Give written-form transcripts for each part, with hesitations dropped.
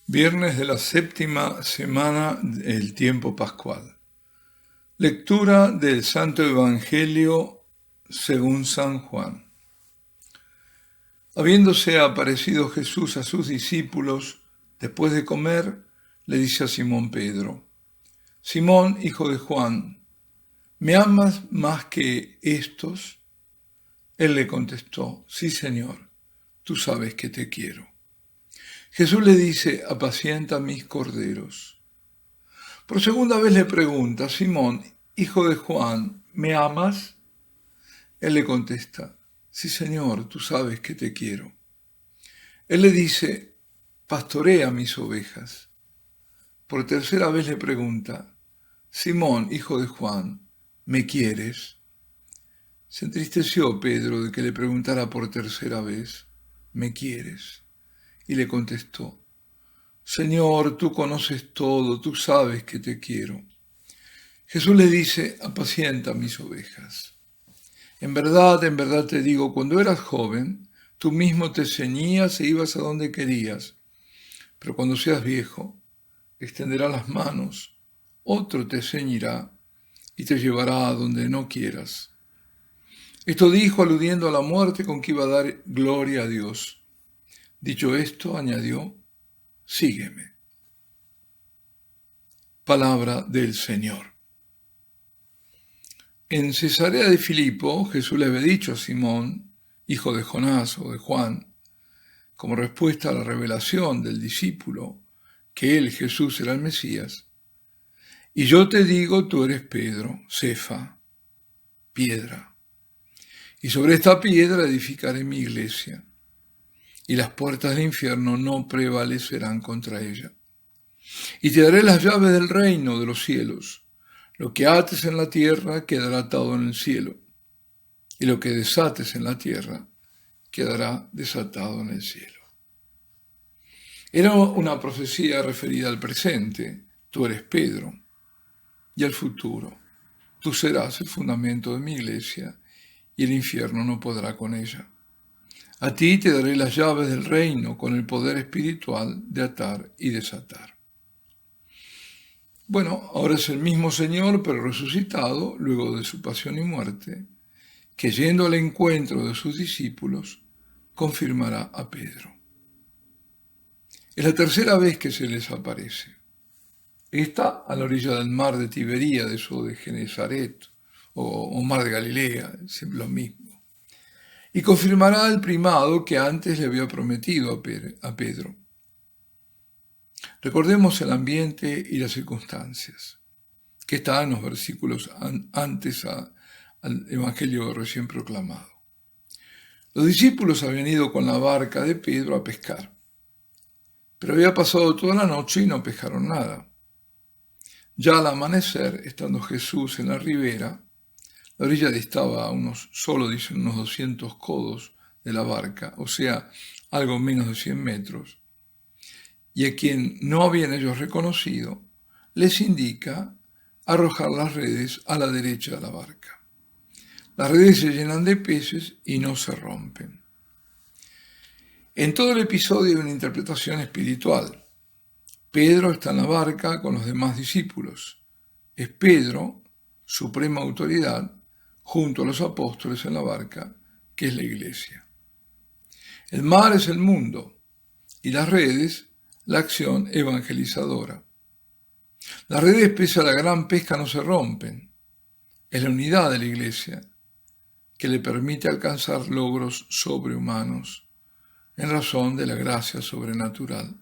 Viernes de la séptima semana del tiempo pascual. Lectura del Santo Evangelio según San Juan. Habiéndose aparecido Jesús a sus discípulos, después de comer, le dice a Simón Pedro: Simón, hijo de Juan, ¿me amas más que estos? Él le contestó: Sí, Señor, tú sabes que te quiero. Jesús le dice: apacienta mis corderos. Por segunda vez le pregunta: Simón, hijo de Juan, ¿me amas? Él le contesta: Sí, Señor, tú sabes que te quiero. Él le dice: pastorea mis ovejas. Por tercera vez le pregunta: Simón, hijo de Juan, ¿me quieres? Se entristeció Pedro de que le preguntara por tercera vez: ¿me quieres? Y le contestó: Señor, tú conoces todo, tú sabes que te quiero. Jesús le dice: apacienta mis ovejas. En verdad te digo, cuando eras joven, tú mismo te ceñías e ibas a donde querías. Pero cuando seas viejo, extenderás las manos, otro te ceñirá y te llevará a donde no quieras. Esto dijo aludiendo a la muerte con que iba a dar gloria a Dios. Dicho esto, añadió: sígueme. Palabra del Señor. En Cesarea de Filipo, Jesús le había dicho a Simón, hijo de Jonás o de Juan, como respuesta a la revelación del discípulo, que él, Jesús, era el Mesías: y yo te digo, tú eres Pedro, Cefa, piedra, y sobre esta piedra edificaré mi iglesia, y las puertas del infierno no prevalecerán contra ella. Y te daré las llaves del reino de los cielos. Lo que ates en la tierra quedará atado en el cielo, y lo que desates en la tierra quedará desatado en el cielo. Era una profecía referida al presente: tú eres Pedro, y al futuro: tú serás el fundamento de mi iglesia, y el infierno no podrá con ella. A ti te daré las llaves del reino con el poder espiritual de atar y desatar. Bueno, ahora es el mismo Señor, pero resucitado luego de su pasión y muerte, que yendo al encuentro de sus discípulos, confirmará a Pedro. Es la tercera vez que se les aparece. Esta a la orilla del mar de Tiberíades o de Genesaret o mar de Galilea, siempre lo mismo. Y confirmará el primado que antes le había prometido a Pedro. Recordemos el ambiente y las circunstancias, que está en los versículos antes al Evangelio recién proclamado. Los discípulos habían ido con la barca de Pedro a pescar, pero había pasado toda la noche y no pescaron nada. Ya al amanecer, estando Jesús en la ribera, la orilla distaba a unos 200 codos de la barca, o sea, algo menos de 100 metros, y a quien no habían ellos reconocido, les indica arrojar las redes a la derecha de la barca. Las redes se llenan de peces y no se rompen. En todo el episodio hay una interpretación espiritual. Pedro está en la barca con los demás discípulos. Es Pedro, suprema autoridad, junto a los apóstoles en la barca, que es la iglesia. El mar es el mundo y las redes, la acción evangelizadora. Las redes, pese a la gran pesca, no se rompen. Es la unidad de la iglesia que le permite alcanzar logros sobrehumanos en razón de la gracia sobrenatural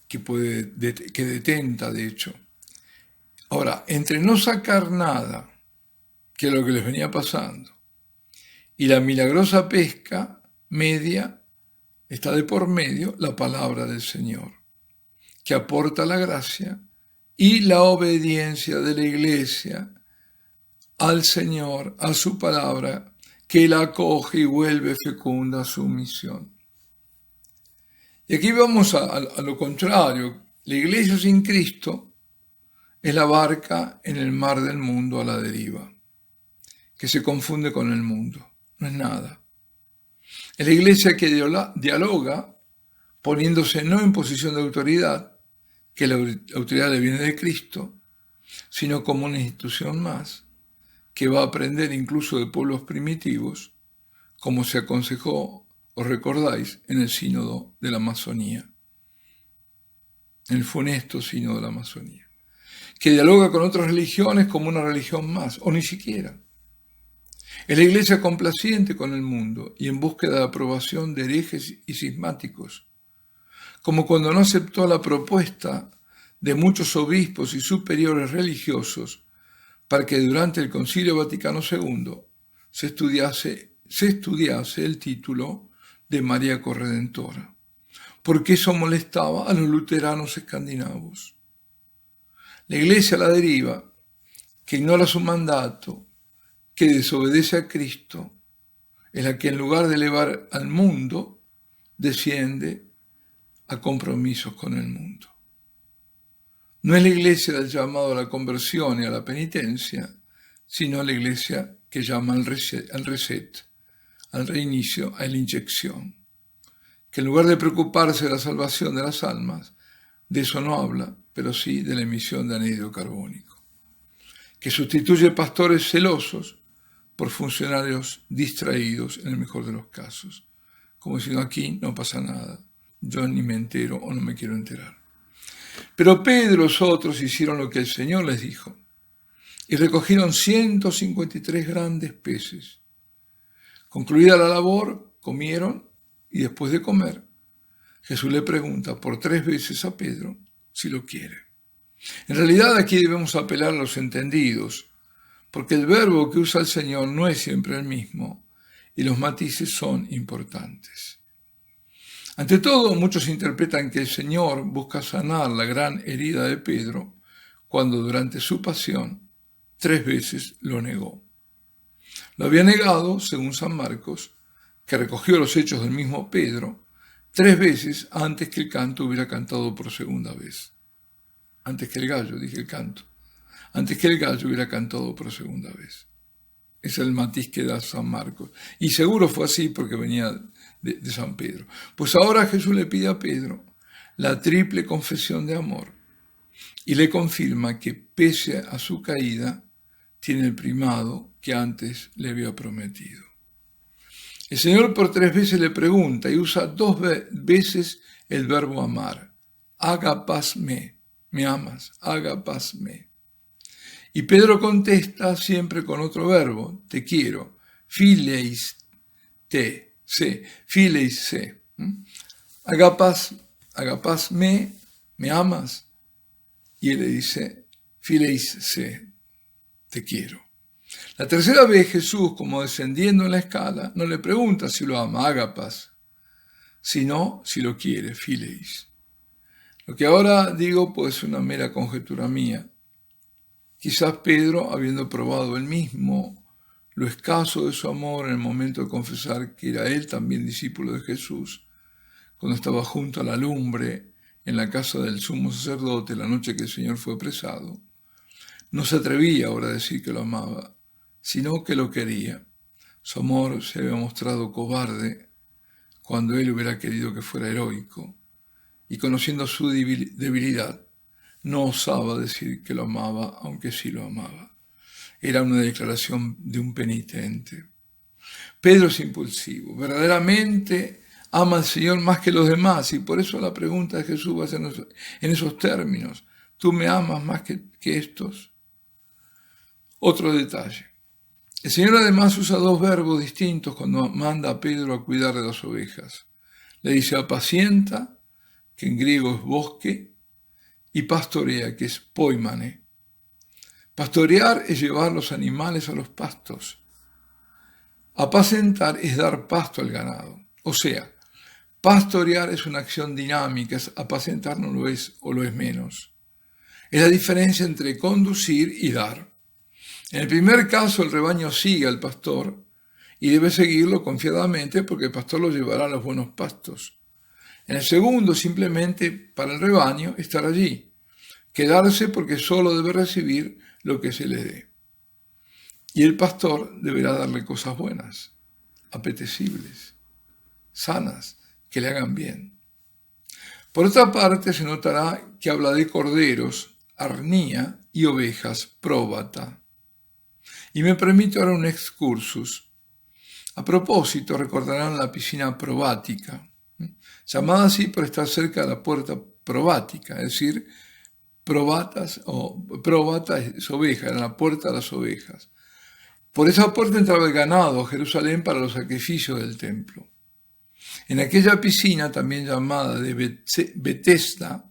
que detenta, de hecho. Ahora, entre no sacar nada, que es lo que les venía pasando, y la milagrosa pesca media, está de por medio la palabra del Señor, que aporta la gracia y la obediencia de la iglesia al Señor, a su palabra, que la acoge y vuelve fecunda su misión. Y aquí vamos a lo contrario. La iglesia sin Cristo es la barca en el mar del mundo a la deriva, que se confunde con el mundo. No es nada. Es la iglesia que dialoga poniéndose no en posición de autoridad, que la autoridad le viene de Cristo, sino como una institución más, que va a aprender incluso de pueblos primitivos, como se aconsejó, os recordáis, en el sínodo de la Amazonía, en el funesto sínodo de la Amazonía, que dialoga con otras religiones como una religión más, o ni siquiera. Es la iglesia complaciente con el mundo y en búsqueda de aprobación de herejes y cismáticos, como cuando no aceptó la propuesta de muchos obispos y superiores religiosos para que durante el Concilio Vaticano II se estudiase el título de María Corredentora, porque eso molestaba a los luteranos escandinavos. La iglesia a la deriva, que ignora su mandato, que desobedece a Cristo, es la que en lugar de elevar al mundo, desciende a compromisos con el mundo. No es la iglesia del llamado a la conversión y a la penitencia, sino la iglesia que llama al reset, al reinicio, a la inyección, que en lugar de preocuparse de la salvación de las almas, de eso no habla, pero sí de la emisión de anhídrido carbónico, que sustituye pastores celosos por funcionarios distraídos en el mejor de los casos, como diciendo aquí no pasa nada, yo ni me entero o no me quiero enterar. Pero Pedro y los otros hicieron lo que el Señor les dijo y recogieron 153 grandes peces. Concluida la labor, comieron y después de comer, Jesús le pregunta por 3 veces a Pedro si lo quiere. En realidad aquí debemos apelar a los entendidos, porque el verbo que usa el Señor no es siempre el mismo y los matices son importantes. Ante todo, muchos interpretan que el Señor busca sanar la gran herida de Pedro cuando durante su pasión 3 veces lo negó. Lo había negado, según San Marcos, que recogió los hechos del mismo Pedro, 3 veces antes que el canto hubiera cantado por segunda vez. Antes que el gallo, dije el canto. Antes que el gallo hubiera cantado por segunda vez. Es el matiz que da San Marcos. Y seguro fue así porque venía de San Pedro. Pues ahora Jesús le pide a Pedro la triple confesión de amor y le confirma que pese a su caída tiene el primado que antes le había prometido. El Señor por 3 veces le pregunta y usa 2 veces el verbo amar. Agapasme, me amas, agapasme. Y Pedro contesta siempre con otro verbo, te quiero, phileis te, se, phileis se. Agapas me amas. Y él le dice, phileis se, te quiero. La tercera vez Jesús, como descendiendo en la escala, no le pregunta si lo ama, agapas, sino si lo quiere, phileis. Lo que ahora digo puede ser una mera conjetura mía. Quizás Pedro, habiendo probado él mismo lo escaso de su amor en el momento de confesar que era él también discípulo de Jesús, cuando estaba junto a la lumbre en la casa del sumo sacerdote la noche que el Señor fue apresado, no se atrevía ahora a decir que lo amaba, sino que lo quería. Su amor se había mostrado cobarde cuando él hubiera querido que fuera heroico, y conociendo su debilidad, no osaba decir que lo amaba, aunque sí lo amaba. Era una declaración de un penitente. Pedro es impulsivo, verdaderamente ama al Señor más que los demás, y por eso la pregunta de Jesús va a ser en esos términos. ¿Tú me amas más que estos? Otro detalle. El Señor además usa 2 verbos distintos cuando manda a Pedro a cuidar de las ovejas. Le dice apacienta, que en griego es bosque, y pastorea, que es poimane. Pastorear es llevar los animales a los pastos. Apacentar es dar pasto al ganado. O sea, pastorear es una acción dinámica, apacentar no lo es o lo es menos. Es la diferencia entre conducir y dar. En el primer caso, el rebaño sigue al pastor y debe seguirlo confiadamente porque el pastor lo llevará a los buenos pastos. En el segundo, simplemente para el rebaño estar allí, quedarse porque solo debe recibir lo que se le dé. Y el pastor deberá darle cosas buenas, apetecibles, sanas, que le hagan bien. Por otra parte, se notará que habla de corderos, arnía, y ovejas, próbata. Y me permito ahora un excursus. A propósito, recordarán la piscina probática, llamada así por estar cerca de la puerta probática, es decir, próbata es oveja, era la puerta de las ovejas. Por esa puerta entraba el ganado a Jerusalén para los sacrificios del templo. En aquella piscina, también llamada de Betesda,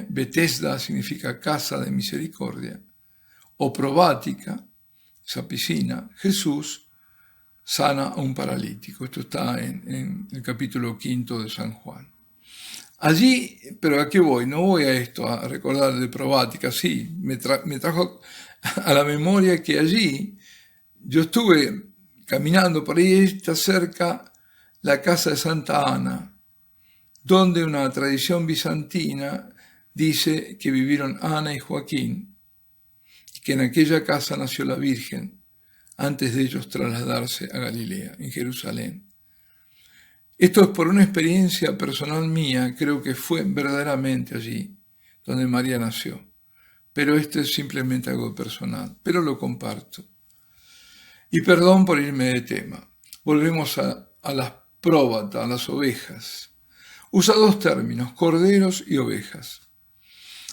Betesda significa casa de misericordia, o probática, esa piscina, Jesús sana a un paralítico. Esto está en el capítulo 5 de San Juan. Allí, pero ¿a qué voy? No voy a esto, a recordar de probática, sí, me trajo a la memoria que allí yo estuve caminando por ahí, está cerca la casa de Santa Ana, donde una tradición bizantina dice que vivieron Ana y Joaquín, y que en aquella casa nació la Virgen, antes de ellos trasladarse a Galilea, en Jerusalén. Esto es por una experiencia personal mía, creo que fue verdaderamente allí donde María nació, pero esto es simplemente algo personal, pero lo comparto. Y perdón por irme de tema, volvemos a las próbata, a las ovejas. Usa dos términos, corderos y ovejas.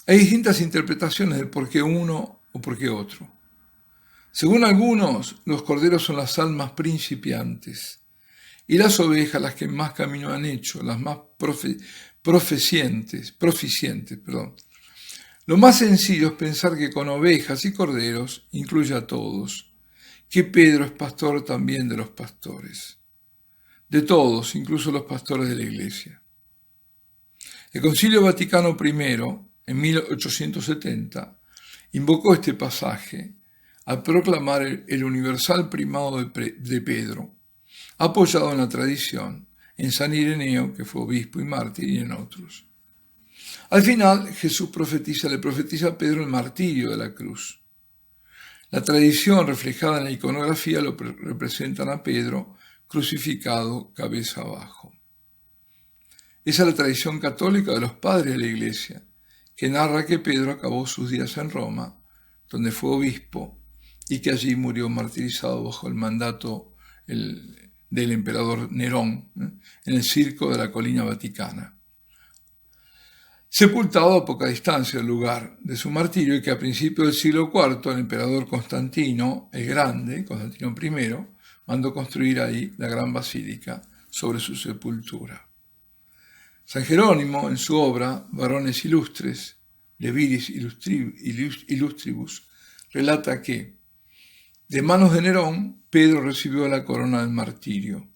Hay distintas interpretaciones de por qué uno o por qué otro. Según algunos, los corderos son las almas principiantes y las ovejas las que más camino han hecho, las más proficientes. Lo más sencillo es pensar que con ovejas y corderos incluye a todos, que Pedro es pastor también de los pastores, de todos, incluso los pastores de la Iglesia. El Concilio Vaticano I, en 1870, invocó este pasaje al proclamar el universal primado de Pedro, apoyado en la tradición, en San Ireneo, que fue obispo y mártir, y en otros. Al final, Jesús le profetiza a Pedro el martirio de la cruz. La tradición reflejada en la iconografía lo representan a Pedro crucificado cabeza abajo. Esa es la tradición católica de los padres de la Iglesia, que narra que Pedro acabó sus días en Roma, donde fue obispo, y que allí murió martirizado bajo el mandato del emperador Nerón, en el circo de la colina vaticana. Sepultado a poca distancia del lugar de su martirio, y que a principios del siglo IV el emperador Constantino el Grande, Constantino I, mandó construir ahí la gran basílica sobre su sepultura. San Jerónimo, en su obra Varones Ilustres, De Viris Illustribus, relata que, de manos de Nerón, Pedro recibió la corona del martirio,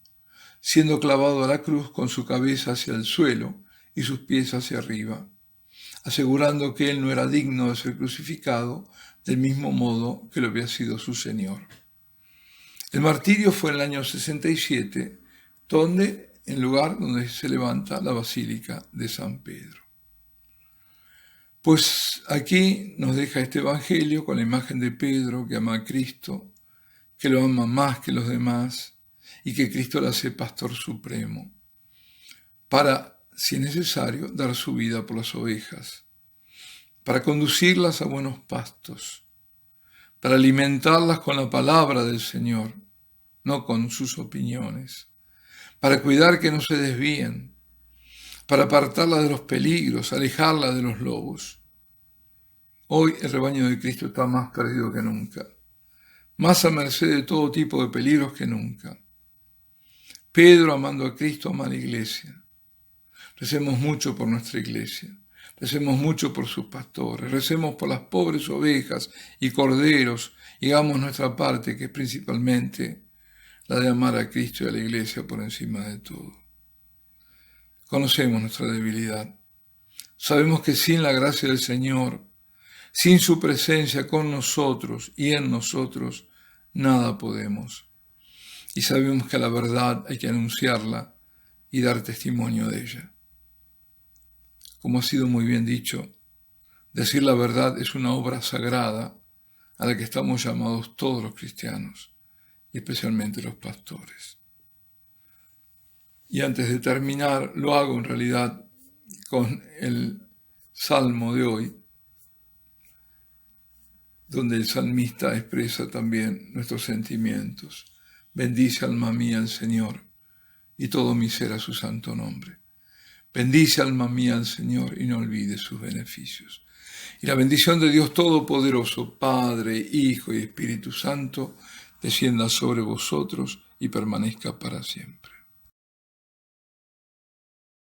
siendo clavado a la cruz con su cabeza hacia el suelo y sus pies hacia arriba, asegurando que él no era digno de ser crucificado del mismo modo que lo había sido su Señor. El martirio fue en el año 67, en lugar donde se levanta la Basílica de San Pedro. Pues aquí nos deja este Evangelio con la imagen de Pedro que ama a Cristo, que lo ama más que los demás y que Cristo le hace pastor supremo, para, si es necesario, dar su vida por las ovejas, para conducirlas a buenos pastos, para alimentarlas con la palabra del Señor, no con sus opiniones, para cuidar que no se desvíen, para apartarla de los peligros, alejarla de los lobos. Hoy el rebaño de Cristo está más perdido que nunca, más a merced de todo tipo de peligros que nunca. Pedro, amando a Cristo, ama a la Iglesia. Recemos mucho por nuestra Iglesia, recemos mucho por sus pastores, recemos por las pobres ovejas y corderos y hagamos nuestra parte, que es principalmente la de amar a Cristo y a la Iglesia por encima de todo. Conocemos nuestra debilidad. Sabemos que sin la gracia del Señor, sin su presencia con nosotros y en nosotros, nada podemos. Y sabemos que la verdad hay que anunciarla y dar testimonio de ella. Como ha sido muy bien dicho, decir la verdad es una obra sagrada a la que estamos llamados todos los cristianos, y especialmente los pastores. Y antes de terminar, lo hago en realidad con el salmo de hoy, donde el salmista expresa también nuestros sentimientos. Bendice alma mía al Señor, y todo mi ser a su santo nombre. Bendice alma mía al Señor, y no olvides sus beneficios. Y la bendición de Dios Todopoderoso, Padre, Hijo y Espíritu Santo, descienda sobre vosotros y permanezca para siempre.